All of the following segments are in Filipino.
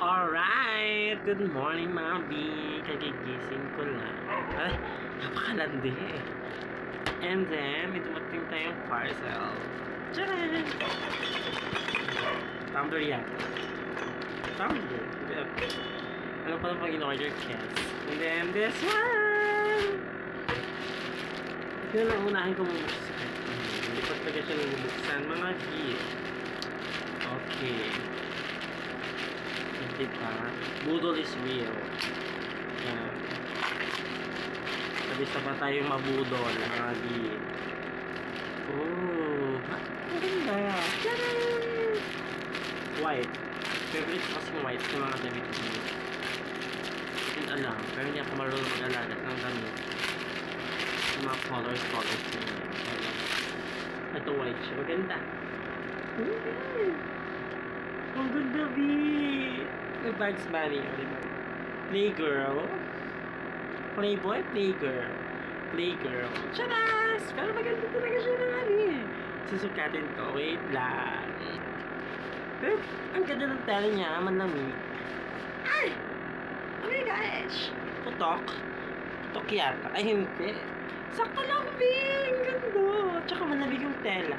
Alright! Good morning, Mami! Kagigising ko lang. Ay, napakalandi eh. And then, may dumating tayong parcel. Tcharan! Tumbler yan. Tumbler. Ano pa lang pag in-order Kes? And then, this one! Ito na lang unahin ko mabuksan. Hindi pa talaga siya nabubuksan. Mga gift. Okay. Diba? Budol is real. Yan. Sabi sa ba tayong mabudol, mga di. Oh, ang ganda. Tcharan! White. Favorite ko kasing white sa mga damit ko. Hindi alam, pero hindi ako marunong mag-alagat ng damit. Yung mga colors niya. Ito white siya. Maganda. Ang ganda, B! May Bugs Bunny, diba? Playgirl. Playboy, playgirl. Playgirl. Charas! Pero maganda talaga siya na eh. Susukatin to. Wait lang. Pero, ang ganda ng tela niya. Manlamig. Ay! Oh my gosh! Putok. Putok yata. Ay, hindi. Sakto lang, B! Ang ganda. Tsaka malamig yung tela.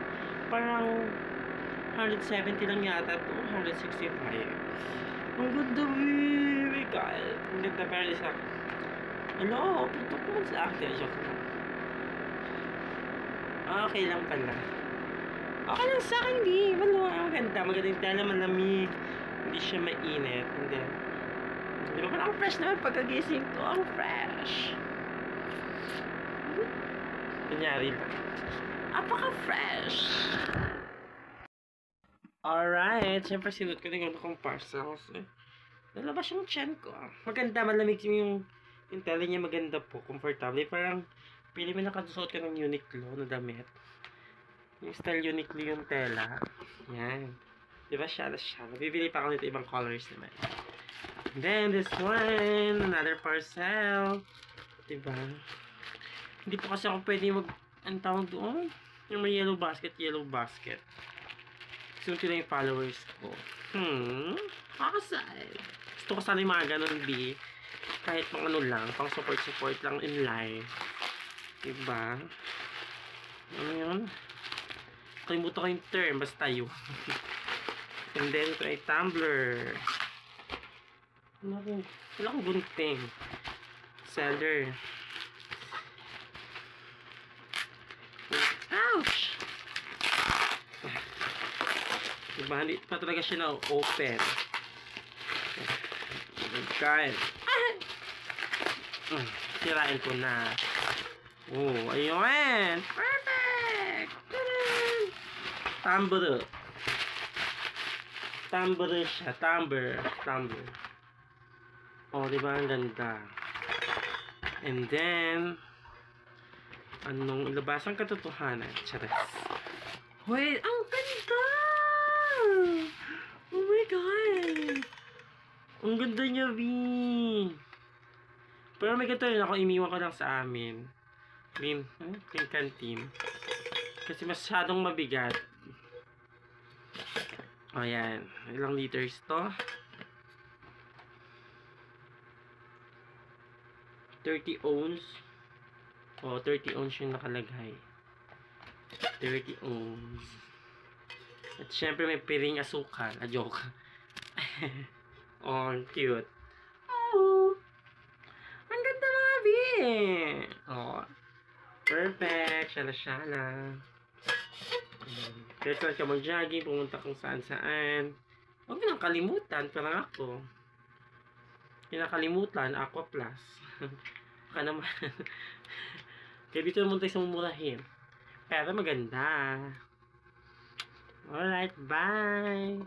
Parang 170 lang yata to. 165. Ang ganda, baby. Ang ganda, pero isa. Ano? Putok naman sa akin. Joke lang. Okay lang pala. Okay lang sa akin, di. Ang ganda. Maganda yung tela, malamig. Hindi siya mainit. And then, di ba parang fresh naman pagkagising ko? Ang fresh. Kunyari ba? Apaka-fresh. Alright, syempre sinut ko na yung kong parcels eh. Nalabas yung chan ko. Maganda, malamig yung tela niya, maganda po, comfortable. Parang, pili mo nakasuot ka ng Uniqlo na damit. Yung style Uniqlo yung tela. Yan. Diba siya? Bibili pa ako nito ibang colors naman. And then, this one, another parcel. Diba? Hindi po kasi ako pwede ang tawag doon? Yung may yellow basket. Gusto ko yung followers ko. Kakasal. Gusto ko sana yung mga ganun, B. Kahit pang ano lang, pang support lang in life. Diba? Ano yun? Kalimutan ko yung term, basta yun. And then, ito ay tumbler. Wala akong gunting. Seller. Ouch! Diba, hindi pa talaga siya na-open. God. Sirain ko na. Oh, ayun! Perfect! Tumbler. Tumbler siya. Tumbler. Oh, diba, ang ganda. And then, anong ilabas ang katotohanan? Charas. Wait, ang ganda! Oh my God! Ang ganda niya, V! Pero may ganito rin ako, iniwan ko lang sa amin. Clean canteen. Kasi masyadong mabigat. O, yan. Ilang liters to? 30 ounce. O, 30 ounce yung nakalagay. 30 ounce. At syempre may piring asukal. Joke. Oh, cute. Oh, ang ganda mga B. Oh, perfect. Shala. Kaya ka mag-jogging, pumunta kung saan. Huwag mo nang kalimutan. Parang ako. Kinakalimutan, Aqua Plus. Baka naman. Kaya dito naman tayo sa mumurahin. Pero maganda. Alright, bye!